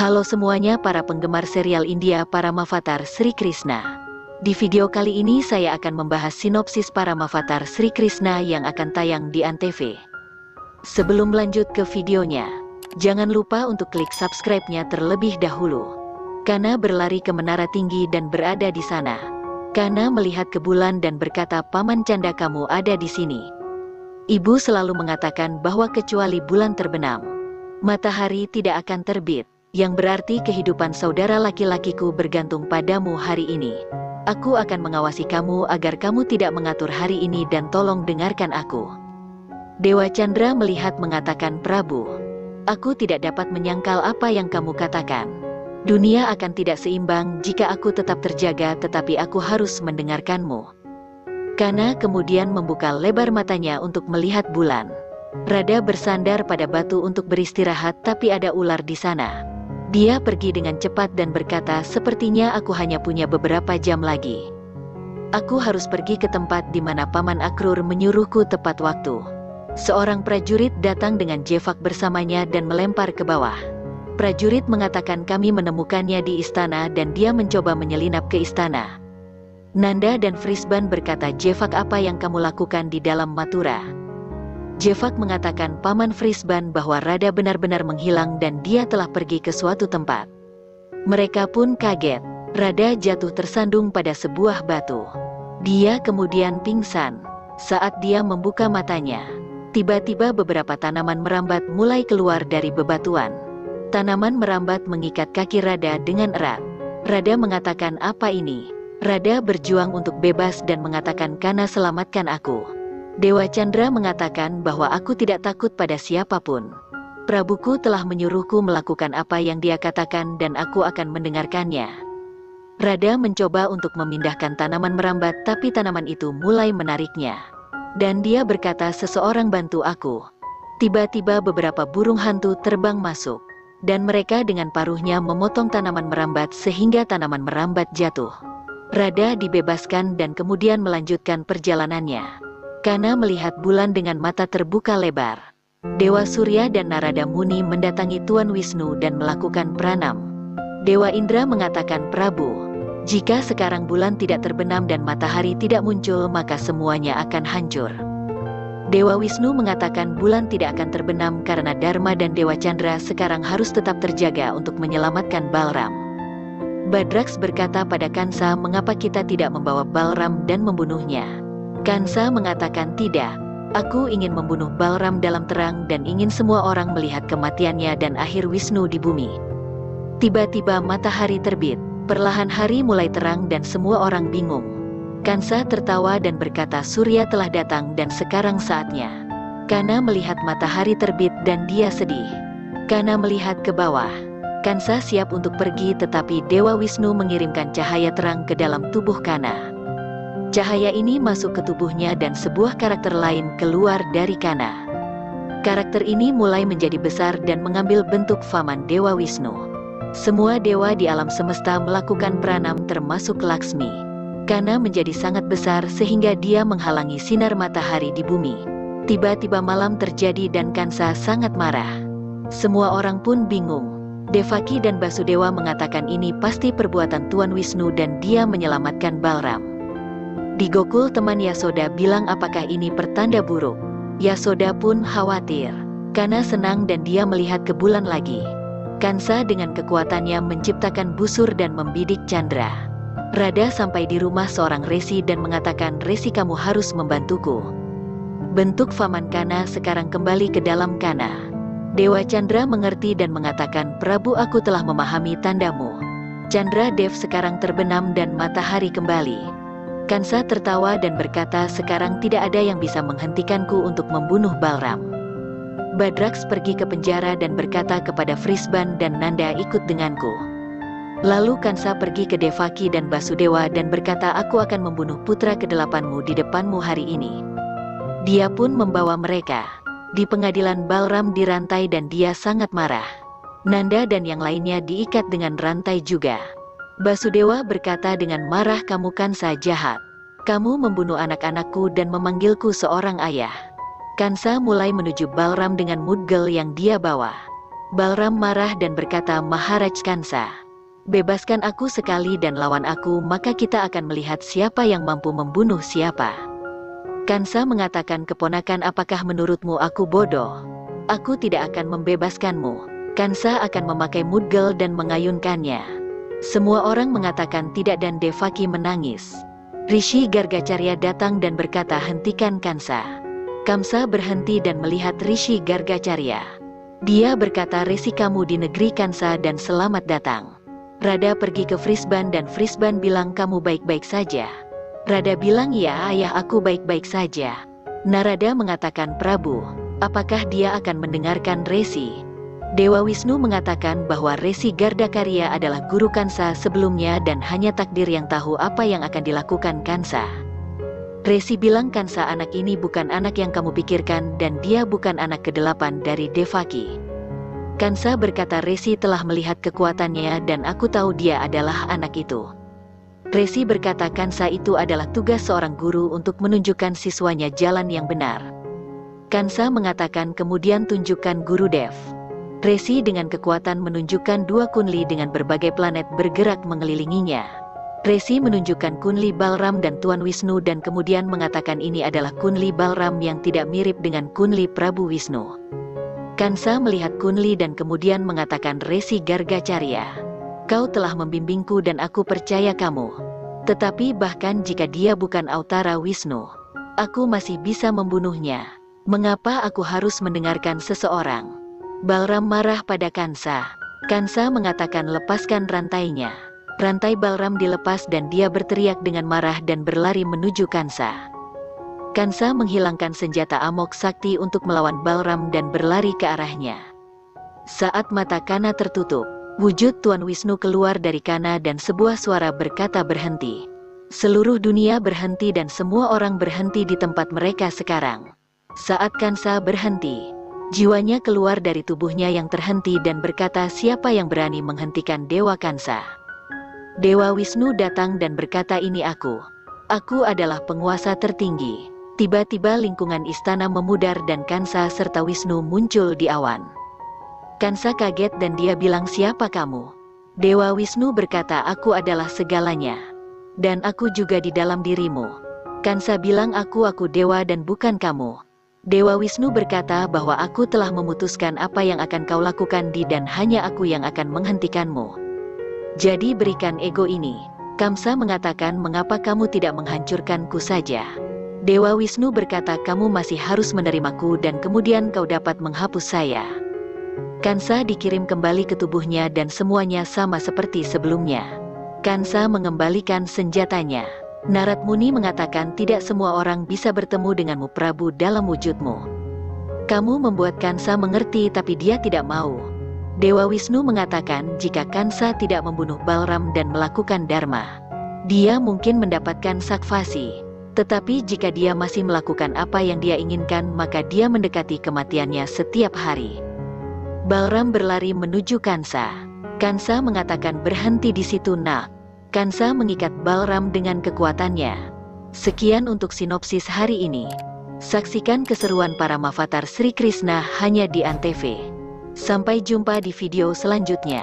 Halo semuanya para penggemar serial India Paramavatar Sri Krishna. Di video kali ini saya akan membahas sinopsis Paramavatar Sri Krishna yang akan tayang di Antv. Sebelum lanjut ke videonya, jangan lupa untuk klik subscribe-nya terlebih dahulu. Kana berlari ke menara tinggi dan berada di sana. Kana melihat ke bulan dan berkata, "Paman Canda, kamu ada di sini." Ibu selalu mengatakan bahwa kecuali bulan terbenam, matahari tidak akan terbit, yang berarti kehidupan saudara laki-lakiku bergantung padamu hari ini. Aku akan mengawasi kamu agar kamu tidak mengatur hari ini dan tolong dengarkan aku. Dewa Chandra melihat mengatakan, "Prabu, aku tidak dapat menyangkal apa yang kamu katakan. Dunia akan tidak seimbang jika aku tetap terjaga, tetapi aku harus mendengarkanmu." Kana kemudian membuka lebar matanya untuk melihat bulan. Rada bersandar pada batu untuk beristirahat, tapi ada ular di sana. Dia pergi dengan cepat dan berkata, "Sepertinya aku hanya punya beberapa jam lagi. Aku harus pergi ke tempat di mana Paman Akrur menyuruhku tepat waktu." Seorang prajurit datang dengan Jevak bersamanya dan melempar ke bawah. Prajurit mengatakan, "Kami menemukannya di istana dan dia mencoba menyelinap ke istana." Nanda dan Frisban berkata, "Jevak, apa yang kamu lakukan di dalam Mathura?" Jevak mengatakan, "Paman Frisban, bahwa Rada benar-benar menghilang dan dia telah pergi ke suatu tempat." Mereka pun kaget. Rada jatuh tersandung pada sebuah batu. Dia kemudian pingsan. Saat dia membuka matanya, tiba-tiba beberapa tanaman merambat mulai keluar dari bebatuan. Tanaman merambat mengikat kaki Rada dengan erat. Rada mengatakan, "Apa ini?" Rada berjuang untuk bebas dan mengatakan, "Kana, selamatkan aku." Dewa Chandra mengatakan bahwa aku tidak takut pada siapapun. Prabuku telah menyuruhku melakukan apa yang dia katakan dan aku akan mendengarkannya. Rada mencoba untuk memindahkan tanaman merambat, tapi tanaman itu mulai menariknya. Dan dia berkata, "Seseorang bantu aku." Tiba-tiba beberapa burung hantu terbang masuk. Dan mereka dengan paruhnya memotong tanaman merambat sehingga tanaman merambat jatuh. Rada dibebaskan dan kemudian melanjutkan perjalanannya. Kana melihat bulan dengan mata terbuka lebar. Dewa Surya dan Narada Muni mendatangi Tuan Wisnu dan melakukan pranam. Dewa Indra mengatakan, "Prabu, jika sekarang bulan tidak terbenam dan matahari tidak muncul, maka semuanya akan hancur." Dewa Wisnu mengatakan bulan tidak akan terbenam karena Dharma dan Dewa Chandra sekarang harus tetap terjaga untuk menyelamatkan Balram. Badraks berkata pada Kansa, "Mengapa kita tidak membawa Balram dan membunuhnya?" Kansa mengatakan, "Tidak, aku ingin membunuh Balram dalam terang dan ingin semua orang melihat kematiannya dan akhir Wisnu di bumi." Tiba-tiba matahari terbit, perlahan hari mulai terang dan semua orang bingung. Kansa tertawa dan berkata, "Surya telah datang dan sekarang saatnya." Kana melihat matahari terbit dan dia sedih. Kana melihat ke bawah. Kansa siap untuk pergi, tetapi Dewa Wisnu mengirimkan cahaya terang ke dalam tubuh Kana. Cahaya ini masuk ke tubuhnya dan sebuah karakter lain keluar dari Kana. Karakter ini mulai menjadi besar dan mengambil bentuk Vaman Dewa Wisnu. Semua dewa di alam semesta melakukan pranam termasuk Laksmi. Kana menjadi sangat besar sehingga dia menghalangi sinar matahari di bumi. Tiba-tiba malam terjadi dan Kansa sangat marah. Semua orang pun bingung. Devaki dan Basudewa mengatakan ini pasti perbuatan Tuan Wisnu dan dia menyelamatkan Balram. Di Gokul teman Yasoda bilang, "Apakah ini pertanda buruk?" Yasoda pun khawatir. Kana senang dan dia melihat ke bulan lagi. Kansa dengan kekuatannya menciptakan busur dan membidik Chandra. Rada sampai di rumah seorang resi dan mengatakan, "Resi, kamu harus membantuku." Bentuk Vaman Kana sekarang kembali ke dalam Kana. Dewa Chandra mengerti dan mengatakan, "Prabu, aku telah memahami tandamu." Chandra Dev sekarang terbenam dan matahari kembali. Kansa tertawa dan berkata, "Sekarang tidak ada yang bisa menghentikanku untuk membunuh Balram." Badraks pergi ke penjara dan berkata kepada Frisban dan Nanda, "Ikut denganku." Lalu Kansa pergi ke Devaki dan Basudewa dan berkata, "Aku akan membunuh putra kedelapanmu di depanmu hari ini." Dia pun membawa mereka. Di pengadilan Balram dirantai dan dia sangat marah. Nanda dan yang lainnya diikat dengan rantai juga. Basudewa berkata dengan marah, "Kamu Kansa jahat. Kamu membunuh anak-anakku dan memanggilku seorang ayah." Kansa mulai menuju Balram dengan Mudgal yang dia bawa. Balram marah dan berkata, Maharaj Kansa, bebaskan aku sekali dan lawan aku, maka kita akan melihat siapa yang mampu membunuh siapa. Kansa mengatakan, keponakan, apakah menurutmu aku bodoh? Aku tidak akan membebaskanmu. Kansa akan memakai mudgel dan mengayunkannya. Semua orang mengatakan tidak dan Devaki menangis. Rishi Gargacarya datang dan berkata, hentikan Kansa. Kamsa berhenti dan melihat Rishi Gargacarya. Dia berkata, resi kamu di negeri Kansa dan selamat datang. Rada pergi ke Frisban dan Frisban bilang, kamu baik-baik saja? Rada bilang, ya ayah, aku baik-baik saja. Narada mengatakan, Prabu, apakah dia akan mendengarkan Resi? Dewa Wisnu mengatakan bahwa Resi Gargacarya adalah guru Kansa sebelumnya dan hanya takdir yang tahu apa yang akan dilakukan Kansa. Resi bilang, Kansa anak ini bukan anak yang kamu pikirkan dan dia bukan anak ke-8 dari Devaki. Kansa berkata, Resi telah melihat kekuatannya dan aku tahu dia adalah anak itu. Resi berkata, Kansa itu adalah tugas seorang guru untuk menunjukkan siswanya jalan yang benar. Kansa mengatakan, kemudian tunjukkan Gurudev. Resi dengan kekuatan menunjukkan 2 kunli dengan berbagai planet bergerak mengelilinginya. Resi menunjukkan kunli Balram dan Tuan Wisnu dan kemudian mengatakan ini adalah kunli Balram yang tidak mirip dengan kunli Prabu Wisnu. Kansa melihat kunli dan kemudian mengatakan, Resi Gargacarya, kau telah membimbingku dan aku percaya kamu. Tetapi bahkan jika dia bukan Autara Wisnu, aku masih bisa membunuhnya. Mengapa aku harus mendengarkan seseorang? Balram marah pada Kansa. Kansa mengatakan, lepaskan rantainya. Rantai Balram dilepas dan dia berteriak dengan marah dan berlari menuju Kansa. Kansa menghilangkan senjata Amok Sakti untuk melawan Balram dan berlari ke arahnya. Saat mata Kana tertutup, wujud Tuan Wisnu keluar dari Kana dan sebuah suara berkata, berhenti. Seluruh dunia berhenti dan semua orang berhenti di tempat mereka sekarang. Saat Kansa berhenti, jiwanya keluar dari tubuhnya yang terhenti dan berkata, siapa yang berani menghentikan Dewa Kansa? Dewa Wisnu datang dan berkata, ini aku. Aku adalah penguasa tertinggi. Tiba-tiba lingkungan istana memudar dan Kansa serta Wisnu muncul di awan. Kansa kaget dan dia bilang, siapa kamu? Dewa Wisnu berkata, aku adalah segalanya. Dan aku juga di dalam dirimu. Kansa bilang, aku dewa dan bukan kamu. Dewa Wisnu berkata bahwa aku telah memutuskan apa yang akan kau lakukan dan hanya aku yang akan menghentikanmu. Jadi berikan ego ini. Kamsa mengatakan, mengapa kamu tidak menghancurkanku saja? Dewa Wisnu berkata, kamu masih harus menerimaku dan kemudian kau dapat menghapus saya. Kansa dikirim kembali ke tubuhnya dan semuanya sama seperti sebelumnya. Kansa mengembalikan senjatanya. Narad Muni mengatakan, tidak semua orang bisa bertemu denganmu Prabu dalam wujudmu. Kamu membuat Kansa mengerti tapi dia tidak mau. Dewa Wisnu mengatakan, jika Kansa tidak membunuh Balram dan melakukan Dharma, dia mungkin mendapatkan Sakvasi. Tetapi jika dia masih melakukan apa yang dia inginkan, maka dia mendekati kematiannya setiap hari. Balram berlari menuju Kansa. Kansa mengatakan, berhenti di situ nak. Kansa mengikat Balram dengan kekuatannya. Sekian untuk sinopsis hari ini. Saksikan keseruan para Mavatar Sri Krishna hanya di Antv. Sampai jumpa di video selanjutnya.